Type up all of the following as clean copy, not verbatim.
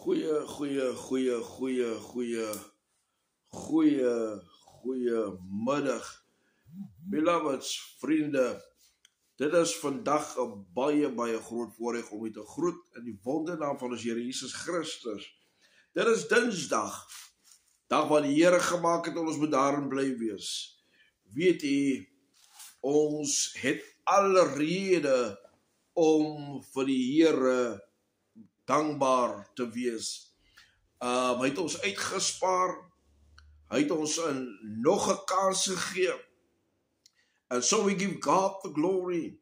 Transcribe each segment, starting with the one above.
Goeiemiddag, beloveds, vriende. Dit is vandag 'n baie groot voorreg om u te groet in die wondernaam van ons Here Jesus Christus. Dit is Dinsdag, dag wat die Here gemaak het en ons moet daarin bly wees. Weet u, ons het alle rede om vir die Here dankbaar te wees. Hy het ons uitgespaar, hy het ons nog 'n kans gegee. And so we give God the glory.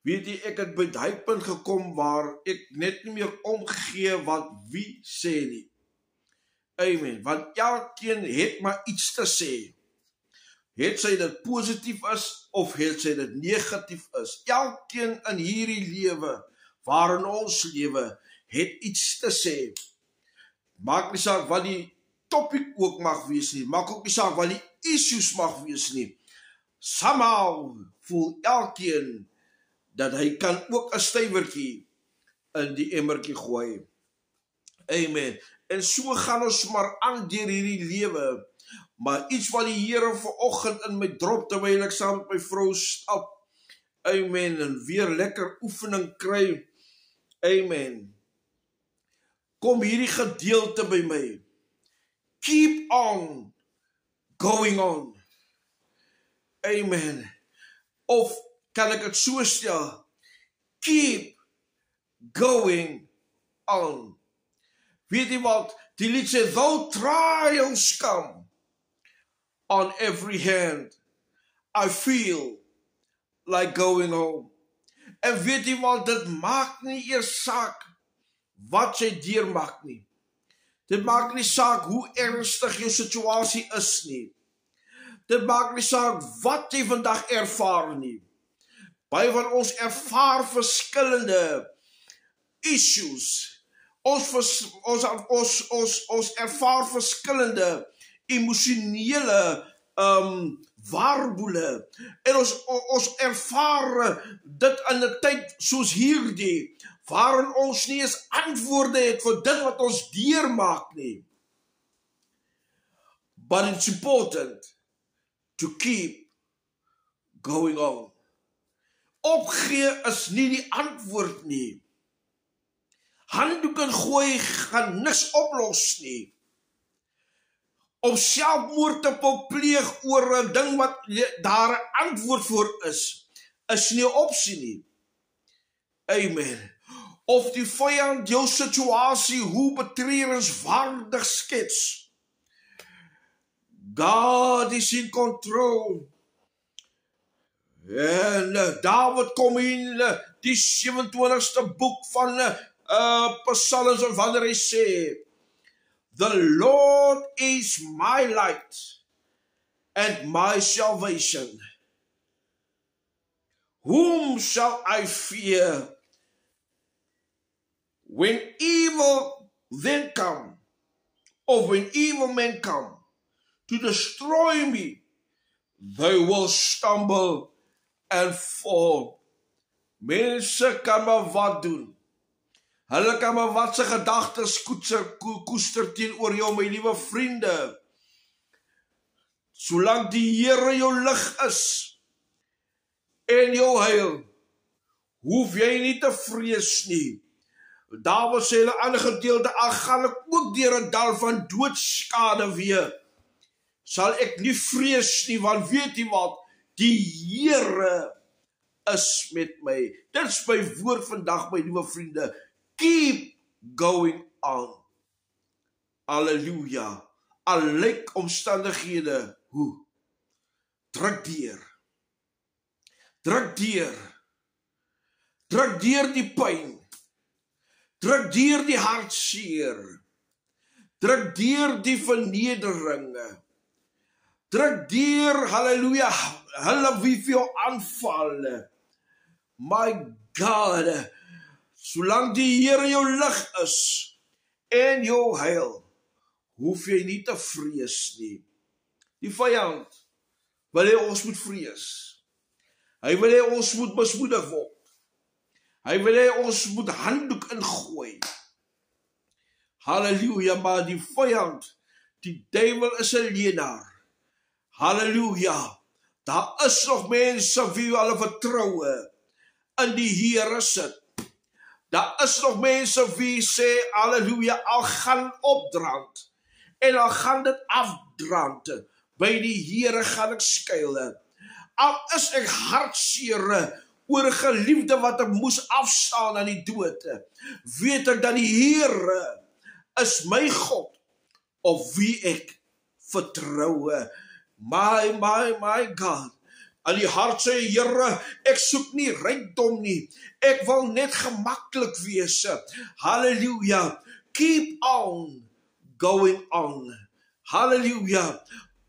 Weet jy, ek het by die punt gekom waar ek net nie meer omgee wat wie sê nie. Amen. Want elkeen het maar iets te sê. Het sy dit positief is of het sy dit negatief is. Elkeen in hierdie lewe, waarin ons lewe, het iets te sê. Maak nie saak wat die topic ook mag wees nie. Maak ook nie saak wat die issues mag wees nie. Somehow voel elkeen dat hy kan ook 'n stywertjie in die emmertjie gooi. Amen. En so gaan ons maar aan deur hierdie lewe. Maar iets wat die Here vanoggend in my drop terwyl ek saam met my vrou stap. Amen. En weer lekker oefening kry. Amen. Kom hierdie gedeelte by my. Keep on going on. Amen. Of kan ek het so stel? Keep going on. Weet jy wat? Die lied sê, though trials come on every hand, I feel like going home. En weet jy wat? Dit maak nie eers saak wat jy deurmaak nie. Dit maak nie saak hoe ernstig jou situasie is nie. Dit maak nie saak wat jy vandag ervaar nie. Baie van ons ervaar verskillende issues. Ons ervaar verskillende emosionele waarboele. En ons ervaar dit in 'n tyd soos hierdie, waarin ons nie eens antwoorde het vir dit wat ons deurmaak nie. But it's important to keep going on. Opgee is nie die antwoord nie. Handdoek en gooi gaan niks oplos nie. Om selfmoord te pleeg oor 'n ding wat daar 'n antwoord voor is nie 'n opsie nie. Amen. Of die vyand jou situasie hoe betreurenswaardig skets. God is in control. En David kom in die 27ste boek van Psalms en wanneer hy sê, the Lord is my light and my salvation. Whom shall I fear? When evil then come, or when evil men come to destroy me, they will stumble and fall. Mense kan maar wat doen. Hulle kan maar wat se gedagtes koester teenoor jou, my liewe vriende. Solank die Here jou lig is en jou heil, hoef jy nie te vrees nie. Dawid sê in 'n ander gedeelte, al gaan ek ook deur 'n dal van doodskade weer, sal ek nie vrees nie, want weet jy wat? Die Here is met my. Dit is my woord vandag, my liewe vriende. Keep going on. Halleluja. Al lyk omstandighede hoe? Druk deur. Druk deur. Druk deur die pyn. Druk deur die hartseer. Druk deur die vernederinge. Druk deur, halleluja, hulle wie vir jou aanval. My God, solank die Here jou lig is en jou heil, hoef jy nie te vrees nie. Die vyand wil hê ons moet vrees. Hy wil hê ons moet besmoedig word. Hy wil hê ons moet handdoek ingooi. Halleluja, maar die vyand, die duiwel is 'n leienaar. Halleluja, daar is nog mense wie hulle vertroue in die Here sit. Daar is nog mense wie sê, halleluja, al gaan opdrand, en al gaan dit afdrand, by die Here gaan ek skuil. Al is ek hartseer oor 'n geliefde wat ek moes afstaan aan die dood, weet ek dat die Here is my God, op wie ek vertroue. My God. Aan die hart sê, Here, ek soek nie rykdom nie. Ek wil net gemaklik wees. Halleluja. Keep on going on. Halleluja.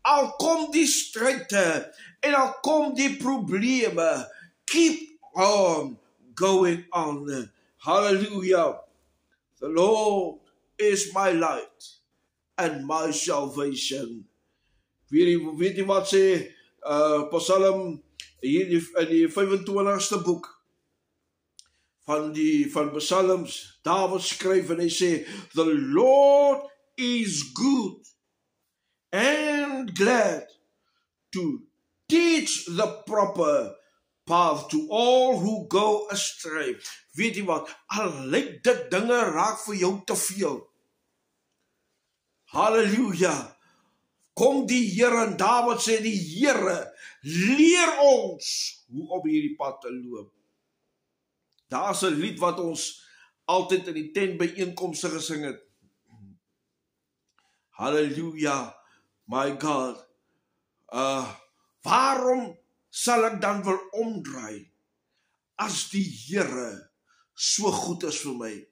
Al kom die stryde en al kom die probleme, keep on going on. Hallelujah. The Lord is my light and my salvation. Weet jy wat sê Psalm hier in die 25ste boek van Psalms, Dawid skryf en hy sê, the Lord is good and glad to teach the proper path to all who go astray. Weet jy wat, al lyk dit dinge raak vir jou te veel. Halleluja. Kom die Here, en Dawid sê die Here, leer ons hoe op hierdie pad te loop. Daar is 'n lied wat ons altyd in die tent byeenkomste gesing het. Halleluja, my God. Waarom sal ek dan wil omdraai as die Here so goed is vir my?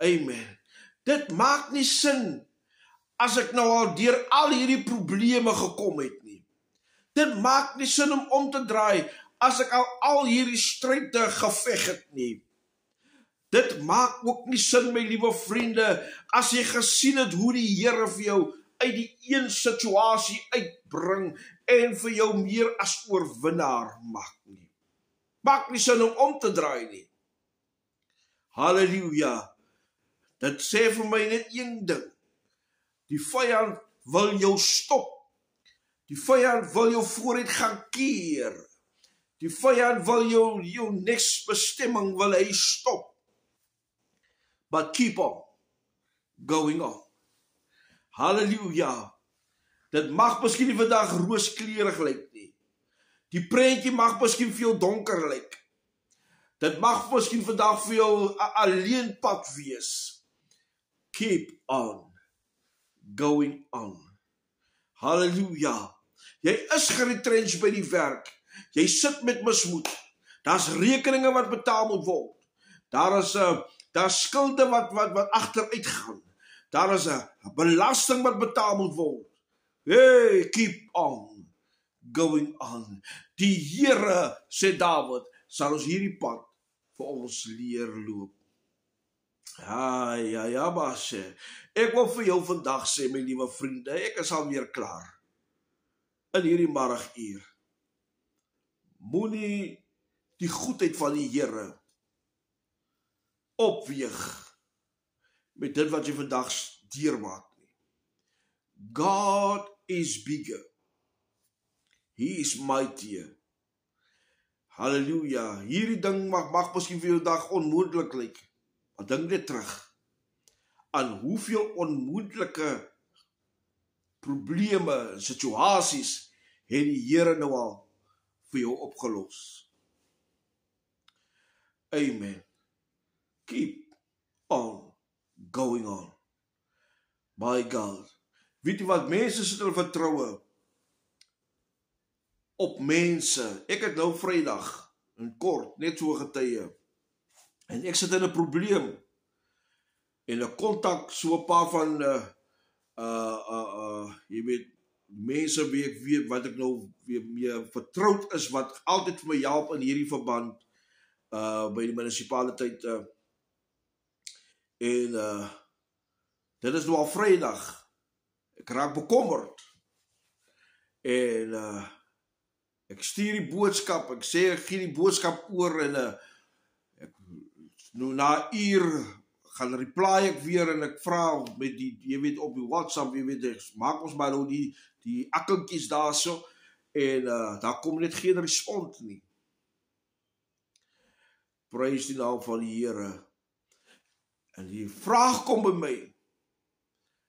Amen. Dit maak nie sin as ek nou al deur al hierdie probleme gekom het nie. Dit maak nie sin om te draai as ek al hierdie stryde geveg het nie. Dit maak ook nie sin, my liewe vriende, as jy gesien het hoe die Here vir jou uit die een situasie uitbring en vir jou meer as oorwinnaar maak nie. Maak nie sin om te draai nie. Halleluja. Dit sê vir my net een ding. Die vyand wil jou stop. Die vyand wil jou vooruit gaan keer. Die vyand wil jou next bestemming wil hy stop. But keep on going on. Halleluja. Dit mag miskien nie vandag rooskleurig lyk nie. Die prentjie mag miskien vir jou donker lyk. Dit mag miskien vandag vir jou 'n alleenpad wees. Keep on going on. Halleluja. Jy is geretrench by die werk. Jy sit met mismoed. Daar's rekeninge wat betaal moet word. Daar's skulde wat agteruit gaan. Daar is 'n belasting wat betaal moet word. Hey, keep on going on. Die Here, sê Dawid, sal ons hierdie pad vir ons leer loop. Ja, baasje. Ek wil vir jou vandag sê, my liewe vriende, ek is alweer klaar. In hierdie middaguur. Moenie die goedheid van die Here opweeg met dit wat jy vandag deurmaak nie. God is bigger. He is mightier. Halleluja. Hierdie ding mag miskien vir jou dag onmoontlik lyk. Maar dink net terug aan hoeveel onmoontlike probleme en situasies het die Here nou al vir jou opgelos. Amen. Keep on going on. My God. Weet jy wat, mense sit hulle vertroue op mense. Ek het nou Vrydag in kort net so getuie. En ek sit in 'n probleem. En ek kontak so 'n paar van jy weet, mense wie ek weet wat ek nou weer mee vertroud is, wat altyd vir my help in hierdie verband by die munisipaliteit. En dit is nou al Vrydag. Ek raak bekommerd. En ek stuur die boodskap, ek sê ek gee die boodskap oor en ek nou na 'n uur gaan reply ek weer en ek vra met die, jy weet, op die WhatsApp, jy weet, maak ons maar nou die akkeltjies daar so, en daar kom net geen respons nie. Prys die naam van die Here. En die vraag kom by my,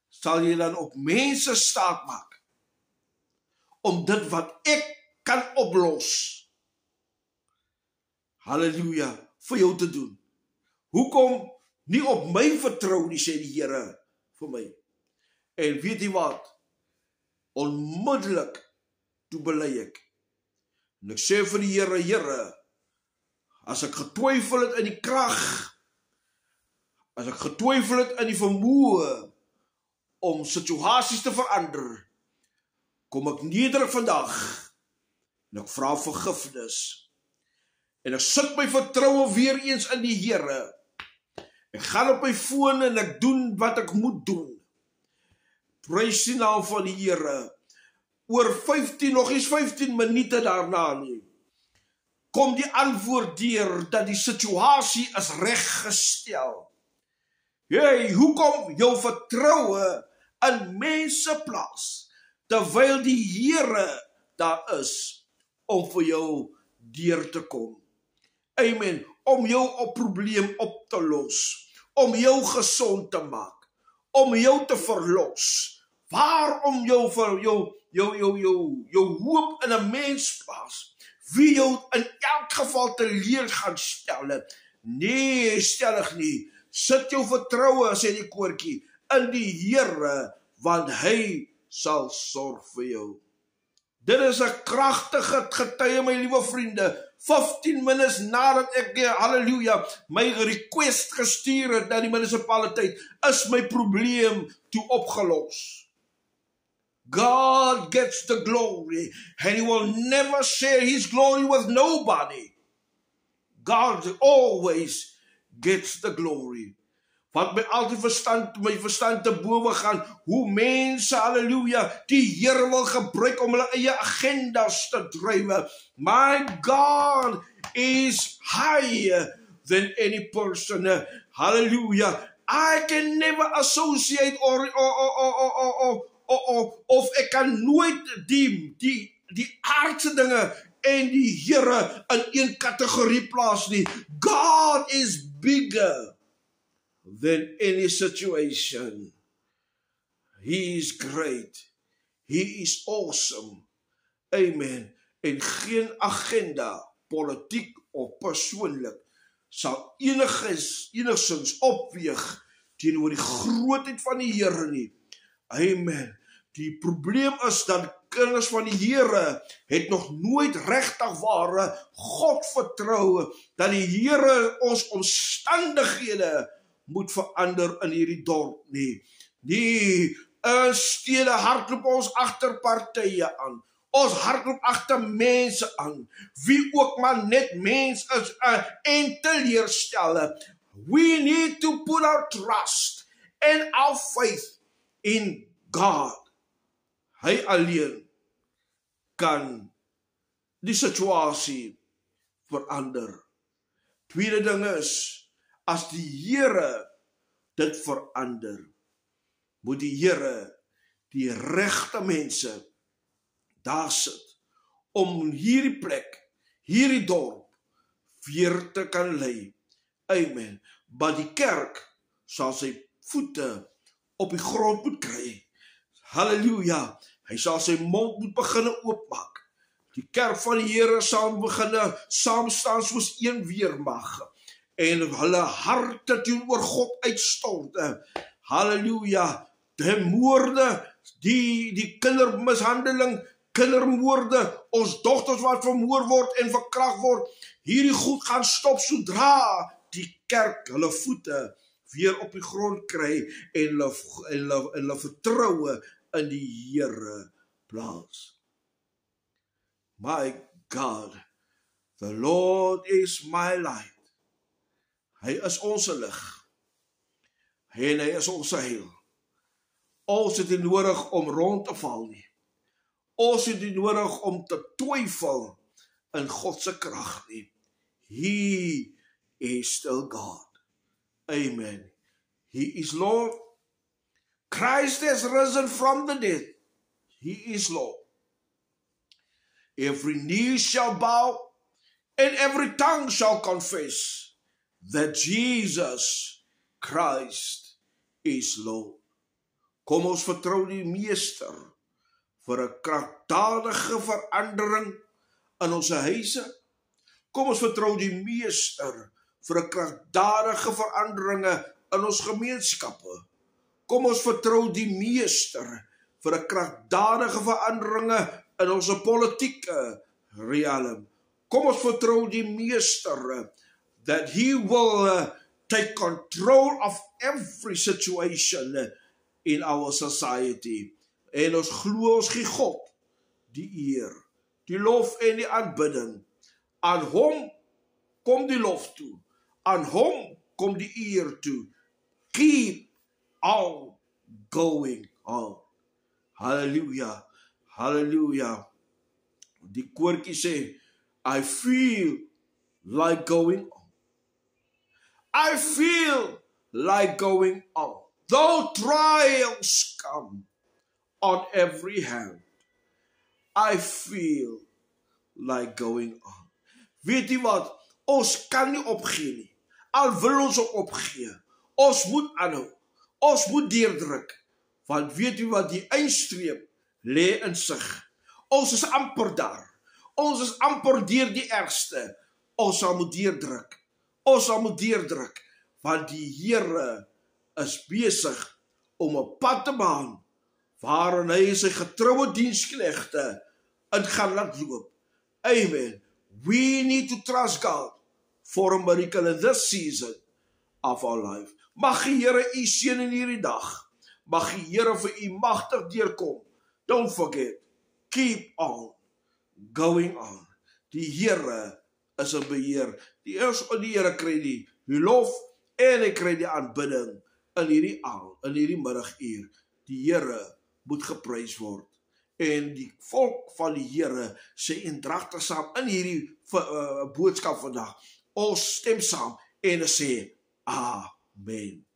sal jy dan op mense staat maak, om dit wat ek kan oplos, halleluja, vir jou te doen? Hoekom nie op my vertrou nie, sê die Here vir my. En weet jy wat? Onmiddellik toe bely ek. En ek sê vir die Here, Here, as ek getwyfel het in die krag, as ek getwyfel het in die vermoë om situasies te verander, kom ek nederig vandag en ek vra vergifnis. En ek sit my vertroue weer eens in die Here. Ek gaan op my foon en ek doen wat ek moet doen. Prys die naam van die Here. Oor 15 minute daarna nie, kom die antwoord deur dat die situasie is reggestel. Hey, hoekom jou vertroue in mense plaas, terwyl die Here daar is om vir jou deur te kom? Amen. Om jou op probleem op te los, om jou gesond te maak, om jou te verlos. Waarom jou hoop in 'n mens plaas, wie jou in elk geval teleur gaan stel? Nee, stellig nie. Sit jou vertroue, sê die koortjie, in die Here, want hy sal sorg vir jou. Dit is 'n kragtige getuie, my liewe vriende. 15 minutes nadat ek, halleluja, my request gestuur het na die munisipaliteit, is my probleem toe opgelos. God gets the glory, and he will never share his glory with nobody. God always gets the glory. Wat my altyd my verstand te bowe gaan, hoe mense, halleluja, die Here wil gebruik om hulle eie agendas te drywe. My God is higher than any person. Hallelujah. I can never associate of ek kan nooit die aardse dinge en die Here in een kategorie plaas nie. God is bigger than any situation. He is great. He is awesome. Amen. En geen agenda, politiek of persoonlik, sal enigszins opweeg teenoor die grootheid van die Here nie. Amen. Die probleem is dat kinders van die Here het nog nooit regtig ware God vertrou, dat die Here ons omstandighede moet verander in hierdie dorp nie. Die stede hardloop ons agter partye aan. Ons hardloop agter mense aan, wie ook maar net mens is en teleurstelle. We need to put our trust and our faith in God. Hy alleen kan die situasie verander. Tweede ding is, as die Here dit verander, moet die Here die regte mense daar sit, om hierdie plek, hierdie dorp, weer te kan lei. Amen. Maar die kerk sal sy voete op die grond moet kry. Halleluja. Hy sal sy mond moet beginne oopmaak. Die kerk van die Here sal beginne saamstaan soos een weermag. En hulle harte teenoor God uitstort. Halleluja. Die moorde, die kindermishandeling, kindermoorde, ons dogters wat vermoor word en verkragt word, hierdie goed gaan stop sodra die kerk hulle voete weer op die grond kry en hulle vertroue in die Here plaas. My God, the Lord is my light. Hy is ons lig. En hy is ons heil. Ons het nie nodig om rond te val nie. Ons het nie nodig om te twyfel in God se krag nie. He is still God. Amen. He is Lord. Christ has risen from the dead. He is Lord. Every knee shall bow and every tongue shall confess that Jesus Christ is Lord. Kom ons vertrou die Meester vir 'n kragtadige verandering in ons huise. Kom ons vertrou die Meester vir 'n kragtadige veranderinge in ons gemeenskappe. Kom ons vertrou die Meester vir 'n kragtadige veranderinge in ons politieke realm. Kom ons vertrou die Meester that He will take control of every situation in our society. En ons glo ons gee God die eer, die lof en die aanbidding. Aan hom kom die lof toe. Aan hom kom die eer toe. Keep on going on. Hallelujah. Hallelujah. Die koortjie sê, I feel like going on. I feel like going on. Though trials come on every hand, I feel like going on. Weet jy wat? Ons kan nie opgee nie. Al wil ons ook opgee. Ons moet aanhou. Ons moet deurdruk. Want weet jy wat? Die eindstreep lê in sig. Ons is amper daar. Ons is amper deur die ergste. Ons sal moet deurdruk. Ons sal moet deurdruk. Want die Here is besig om 'n pad te baan waarin hy sy getroue diensknegte in gaan laat loop. Amen. We need to trust God for a miracle in this season of our life. Mag die Here u seën in hierdie dag. Mag die Here vir u magtig deurkom. Don't forget, keep on going on. Die Here is in beheer. Die Here kry die lof en hy kry die aanbidding in hierdie aand, in hierdie middaguur. Die Here moet geprys word. En die volk van die Here sê eendragtig saam in hierdie boodskap vandag. Ons stem saam en sê Amen.